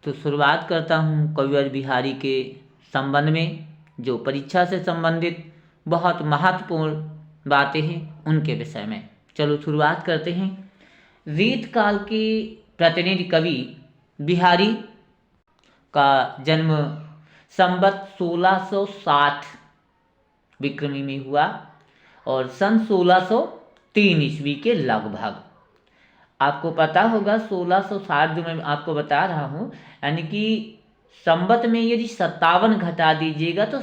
तो शुरुआत करता हूँ कविवर बिहारी के संबंध में, जो परीक्षा से संबंधित बहुत महत्वपूर्ण बातें हैं उनके विषय में। चलो शुरुआत करते हैं। रीत काल के प्रतिनिधि कवि बिहारी का जन्म संवत 1660 विक्रमी में हुआ और सन 1603 ईस्वी के लगभग। आपको पता होगा 1660 जो मैं आपको बता रहा हूँ, यानी कि संवत में यदि 57 घटा दीजिएगा तो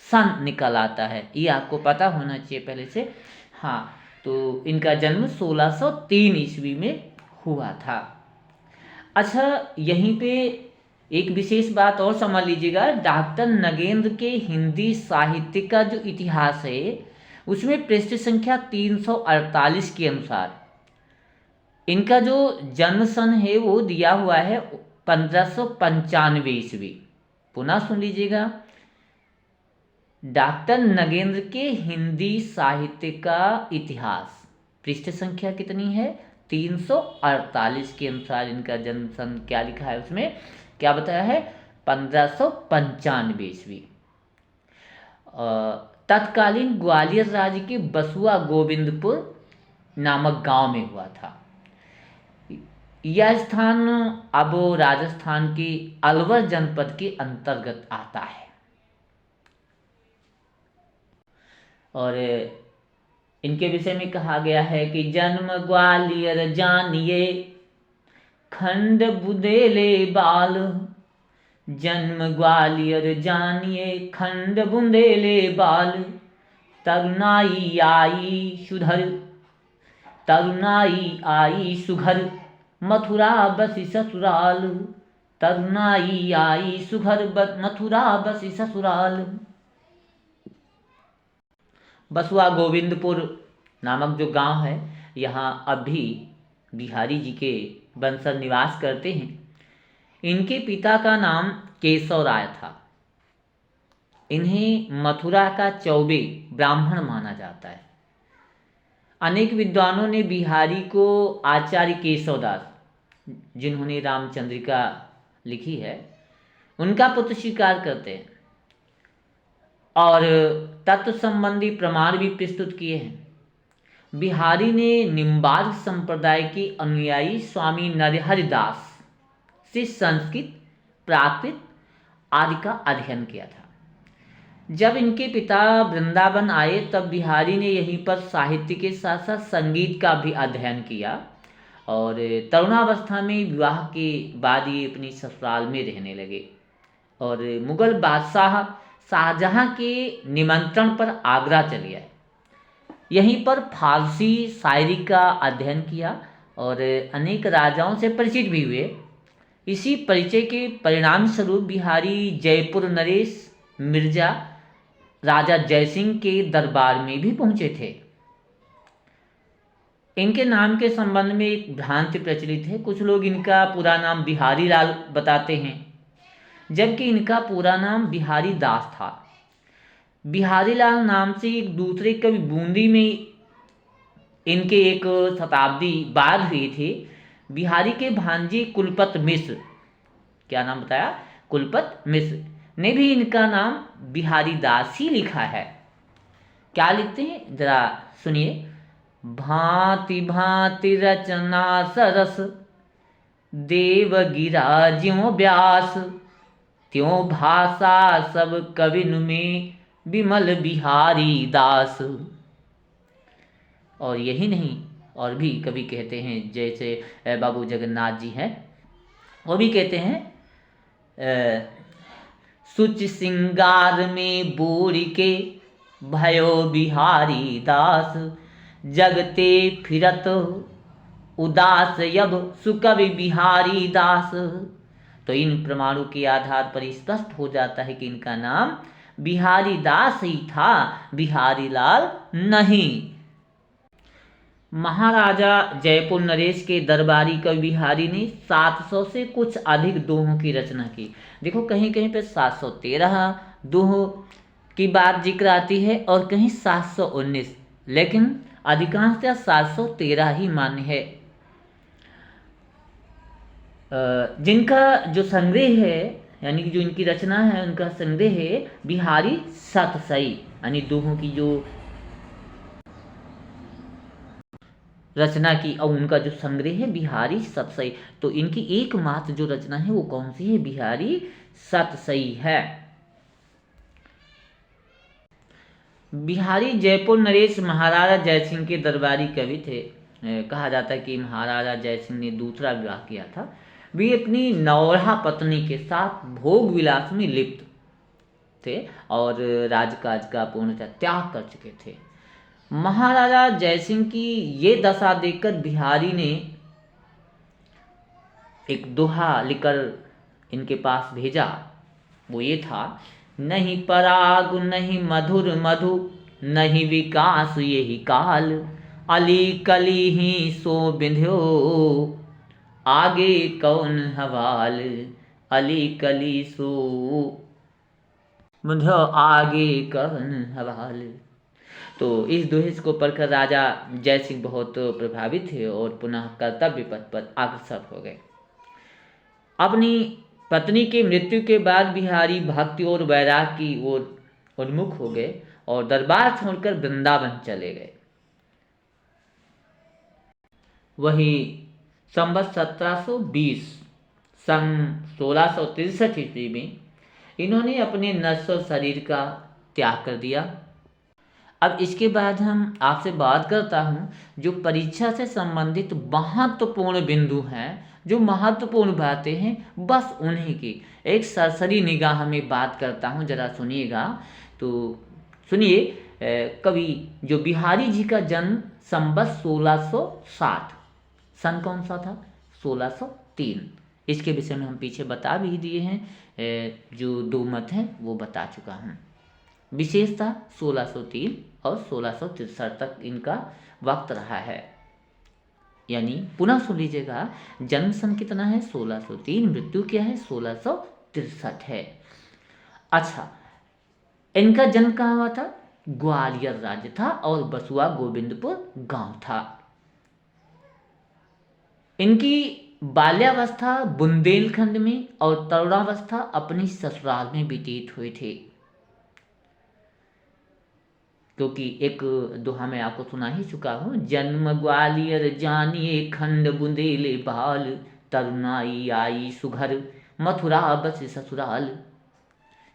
सन निकल आता है, ये आपको पता होना चाहिए पहले से। हाँ, तो इनका जन्म 1603 ईस्वी में हुआ था। अच्छा, यहीं पे एक विशेष बात और समझ लीजिएगा। डॉक्टर नगेंद्र के हिंदी साहित्य का जो इतिहास है उसमें पृष्ठ संख्या 348 के अनुसार इनका जो जन्म सन है वो दिया हुआ है 1595 ईस्वी। पुनः सुन लीजिएगा, डॉक्टर नगेंद्र के हिंदी साहित्य का इतिहास पृष्ठ संख्या कितनी है 348 के अनुसार इनका जन्म सन क्या लिखा है, उसमें क्या बताया है 1595 ईस्वी। तत्कालीन ग्वालियर राज्य के बसुआ गोविंदपुर नामक गांव में हुआ था। यह स्थान अब राजस्थान के अलवर जनपद के अंतर्गत आता है। और इनके विषय में कहा गया है कि जन्म ग्वालियर जानिए खंड बुंदेले बाल, जन्म ग्वालियर जानिए खंड बुंदेले बाल, तरुणाई आई सुधर, तरुणाई आई सुघर, मथुरा बसी ससुराल, तरुणाई आई सुघर मथुरा बसी ससुराल। बसुआ गोविंदपुर नामक जो गांव है, यहाँ अब भी बिहारी जी के वंशज निवास करते हैं। इनके पिता का नाम केशव राय था। इन्हें मथुरा का चौबे ब्राह्मण माना जाता है। अनेक विद्वानों ने बिहारी को आचार्य केशवदास, जिन्होंने रामचंद्रिका लिखी है, उनका पुत्र स्वीकार करते हैं और तत्व संबंधी प्रमाण भी प्रस्तुत किए हैं। बिहारी ने निम्बार्क संप्रदाय के अनुयायी स्वामी नरहरि दास से संस्कृत, प्राकृत आदि का अध्ययन किया था। जब इनके पिता वृंदावन आए तब बिहारी ने यहीं पर साहित्य के साथ साथ संगीत का भी अध्ययन किया और तरुणावस्था में विवाह के बाद ये अपनी ससुराल में रहने लगे और मुगल बादशाह शाहजहां के निमंत्रण पर आगरा चले आए। यहीं पर फारसी शायरी का अध्ययन किया और अनेक राजाओं से परिचित भी हुए। इसी परिचय के परिणाम स्वरूप बिहारी जयपुर नरेश मिर्जा राजा जयसिंह के दरबार में भी पहुंचे थे। इनके नाम के संबंध में एक भ्रांति प्रचलित है। कुछ लोग इनका पूरा नाम बिहारी लाल बताते हैं, जबकि इनका पूरा नाम बिहारी दास था। बिहारी लाल नाम से एक दूसरे कवि बूंदी में इनके एक शताब्दी बाद हुए थे। बिहारी के भांजे कुलपत मिश्र, क्या नाम बताया, कुलपत मिश्र ने भी इनका नाम बिहारी दास ही लिखा है। क्या लिखते हैं जरा सुनिए। भांति भांति रचना सरस, देव गिरा ज्यों व्यास, त्यों भाषा सब कविन में विमल बिहारी दास। और यही नहीं, और भी कवि कहते हैं, जैसे बाबू जगन्नाथ जी हैं, वो भी कहते हैं सुच सिंगार में बोरी के भयो बिहारी दास, जगते फिरत उदास यब सुकवि बिहारी दास। तो इन प्रमाणों के आधार पर स्पष्ट हो जाता है कि इनका नाम बिहारी दास ही था, बिहारी लाल नहीं। महाराजा जयपुर नरेश के दरबारी कवि बिहारी ने 700 से कुछ अधिक दोहों की रचना की। देखो कहीं कहीं पे 713 दोहों की बात जिक्र आती है और कहीं 719, लेकिन अधिकांशतः 713 ही मान्य है। जिनका जो संग्रह है, यानी कि जो इनकी रचना है उनका संग्रह है बिहारी सतसई, यानी दोहों की जो रचना की और उनका जो संग्रह है बिहारी सतसई। तो इनकी एकमात्र जो रचना है वो कौन सी है? बिहारी सतसई है। बिहारी जयपुर नरेश महाराजा जयसिंह के दरबारी कवि थे। कहा जाता है कि महाराजा जयसिंह ने दूसरा विवाह किया था। वे अपनी नौरहा पत्नी के साथ भोग विलास में लिप्त थे और राजकाज का पूर्णतः त्याग कर चुके थे। महाराजा जयसिंह की ये दशा देखकर बिहारी ने एक दोहा लिखकर इनके पास भेजा। वो ये था, नहीं पराग नहीं मधुर मधु, नहीं विकास यही काल, अली कली ही सो बिंध्यो, आगे कौन हवाल, अली कली सो बिंध्यो, आगे कौन हवाल। तो इस दोहे को पढ़कर राजा जयसिंह बहुत प्रभावित थे और पुनः कर्तव्य पथ पर अग्रसर हो गए। अपनी पत्नी की मृत्यु के बाद बिहारी भक्ति और वैराग की ओर उन्मुख हो गए और दरबार छोड़कर वृंदावन चले गए। वहीं संवत 1720 सन 1663 ईस्वी में इन्होंने अपने नश्वर शरीर का त्याग कर दिया। अब इसके बाद हम आपसे बात करता हूँ जो परीक्षा से संबंधित महत्वपूर्ण बिंदु हैं, जो महत्वपूर्ण बातें हैं, बस उन्हीं की एक सरसरी निगाह में बात करता हूँ, जरा सुनिएगा। तो सुनिए, कवि जो बिहारी जी का जन्म संवत 1660, सन कौन सा था? 1603। इसके विषय में हम पीछे बता भी दिए हैं, जो दो मत हैं वो बता चुका हूँ। विशेषता 1603 और 1663 तक इनका वक्त रहा है। यानी पुनः सुन लीजिएगा, जन्म सन कितना है? 1603, मृत्यु क्या है? 1663 है। अच्छा, इनका जन्म कहाँ हुआ था? ग्वालियर राज्य था और बसुआ गोविंदपुर गांव था। इनकी बाल्यावस्था बुंदेलखंड में और तरुणावस्था अपनी ससुराल में व्यतीत हुई थी। क्योंकि एक दोहा मैं आपको सुना ही चुका हूँ, जन्म ग्वालियर जानिए खंड बुंदेले बाल, तरुणाई आई सुघर मथुरा बस ससुराल।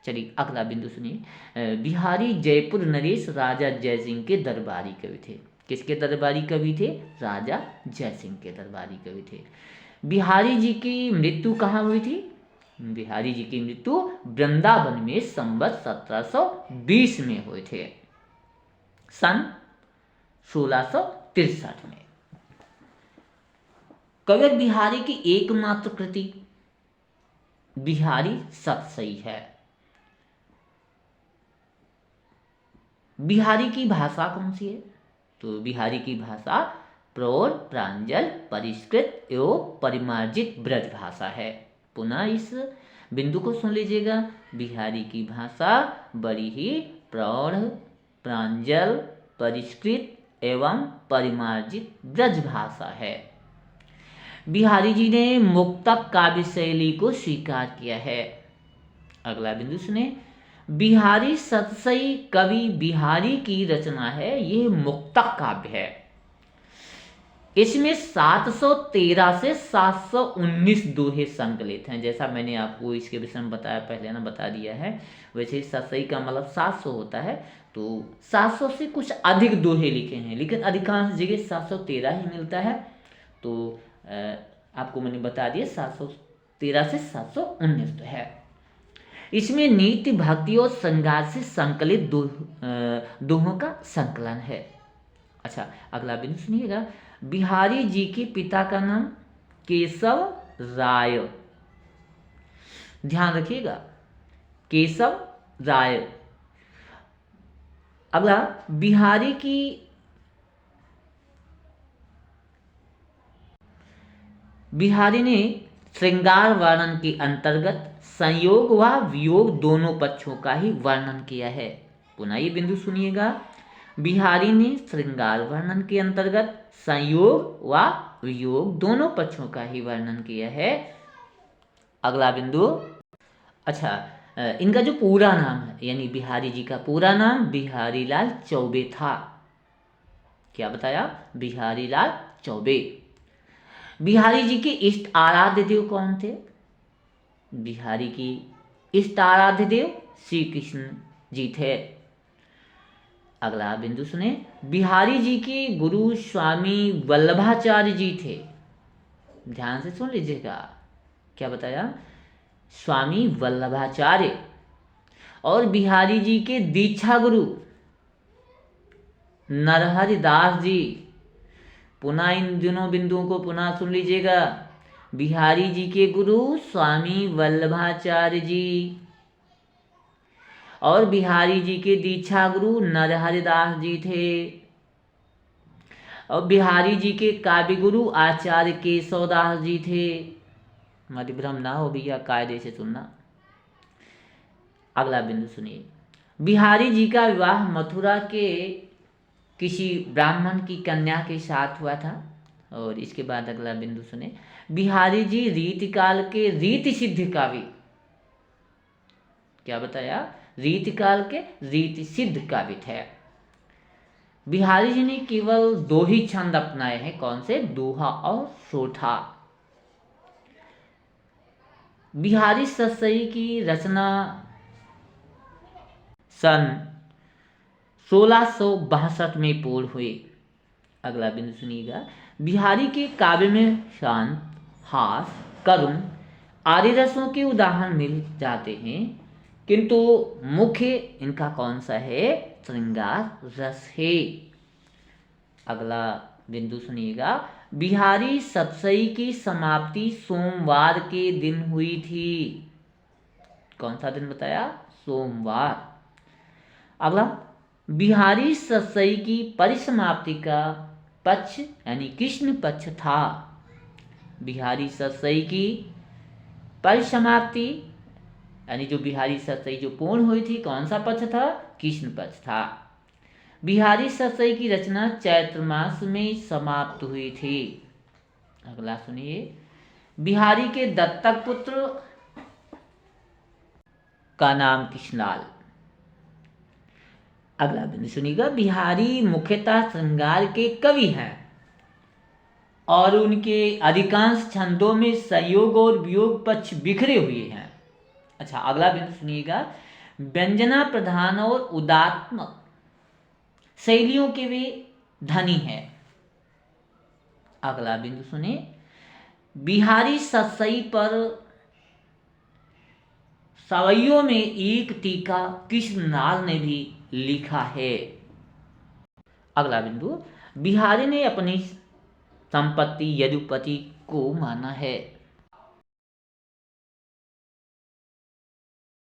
चलिए अगला बिंदु सुनिए। बिहारी जयपुर नरेश राजा जयसिंह के दरबारी कवि थे। किसके दरबारी कवि थे? राजा जयसिंह के दरबारी कवि थे। बिहारी जी की मृत्यु कहाँ हुई थी? बिहारी जी की मृत्यु वृंदावन में संवत 1720 में हुए थे, सन 1663 में। कवि बिहारी की एकमात्र कृति बिहारी सतसई है। बिहारी की भाषा कौन सी है? तो बिहारी की भाषा प्रौढ़, प्रांजल, परिष्कृत एवं परिमार्जित ब्रज भाषा है। पुनः इस बिंदु को सुन लीजिएगा, बिहारी की भाषा बड़ी ही प्रौढ़, प्रांजल, परिष्कृत एवं परिमार्जित ब्रज भाषा है। बिहारी जी ने मुक्तक काव्य शैली को स्वीकार किया है। अगला बिंदु सुने, बिहारी सतसई कवि बिहारी की रचना है, ये मुक्तक काव्य है। इसमें 713 से 719 दोहे संकलित हैं। जैसा मैंने आपको इसके विषय में बताया, पहले ना बता दिया है, वैसे सतसई का मतलब 700 होता है, तो 700 से कुछ अधिक दोहे लिखे हैं, लेकिन अधिकांश जगह 713 ही मिलता है। तो आपको मैंने बता दिया 713 से 719 तो है। इसमें नीति, भक्ति और श्रृंगार से संकलित दोहों का संकलन है। अच्छा, अगला बिंदु सुनिएगा, बिहारी जी के पिता का नाम केशव राय। ध्यान रखिएगा, केशव राय। अगला, बिहारी ने श्रृंगार वर्णन के अंतर्गत संयोग व वियोग दोनों पक्षों का ही वर्णन किया है। पुनः ये बिंदु सुनिएगा, बिहारी ने श्रृंगार वर्णन के अंतर्गत संयोग व वियोग दोनों पक्षों का ही वर्णन किया है। अगला बिंदु, अच्छा, इनका जो पूरा नाम है, यानी बिहारी जी का पूरा नाम बिहारी लाल चौबे था। क्या बताया? बिहारी लाल चौबे। बिहारी जी के इष्ट आराध्य देव कौन थे? बिहारी की इष्ट आराध्य देव श्री कृष्ण जी थे। अगला बिंदु सुने, बिहारी जी के गुरु स्वामी वल्लभाचार्य जी थे। ध्यान से सुन लीजिएगा, क्या बताया? स्वामी वल्लभाचार्य। और बिहारी जी के दीक्षा गुरु नरहरि दास जी। पुनः इन दोनों बिंदुओं को पुनः सुन लीजिएगा। बिहारी जी के गुरु स्वामी वल्लभाचार्य जी और बिहारी जी के दीक्षा गुरु नरहरि दास जी थे। और बिहारी जी के काव्य गुरु आचार्य केशवदास जी थे। मतिभ्रम ना हो भैया, कायदे से सुनना। अगला बिंदु सुनिए, बिहारी जी का विवाह मथुरा के किसी ब्राह्मण की कन्या के साथ हुआ था। और इसके बाद अगला बिंदु सुने, बिहारी जी रीतिकाल के रीति सिद्ध काव्य। क्या बताया? रीतिकाल के रीति सिद्ध काव्य थे। बिहारी जी ने केवल 2 ही छंद अपनाए हैं। कौन से? दोहा और सोठा। बिहारी सतसई की रचना सन 1662 में पूर्ण हुई। अगला बिंदु सुनिएगा, बिहारी के काव्य में शांत, हास, करुण आदि रसों के उदाहरण मिल जाते हैं, किंतु मुख्य इनका कौन सा है? श्रृंगार रस है। अगला बिंदु सुनिएगा, बिहारी सतसई की समाप्ति सोमवार के दिन हुई थी। कौन सा दिन बताया? सोमवार। अगला, बिहारी सतसई की परिसमाप्ति का पक्ष यानी कृष्ण पक्ष था। बिहारी सतसई की परिसमाप्ति यानी जो बिहारी सतसई जो पूर्ण हुई थी, कौन सा पक्ष था? कृष्ण पक्ष था। बिहारी सतसई की रचना चैत्र मास में समाप्त हुई थी। अगला सुनिए, बिहारी के दत्तक पुत्र का नाम कृष्णलाल। अगला बिंदु सुनिएगा, बिहारी मुख्यतः श्रृंगार के कवि हैं और उनके अधिकांश छंदों में संयोग और वियोग पक्ष बिखरे हुए हैं। अच्छा, अगला बिंदु सुनिएगा, व्यंजना प्रधान और उदात्मक शैलियों के वे धनी हैं। अगला बिंदु सुने, बिहारी सतसई पर सवैयों में एक टीका कृष्णलाल ने भी लिखा है। अगला बिंदु, बिहारी ने अपनी संपत्ति यदुपति को माना है।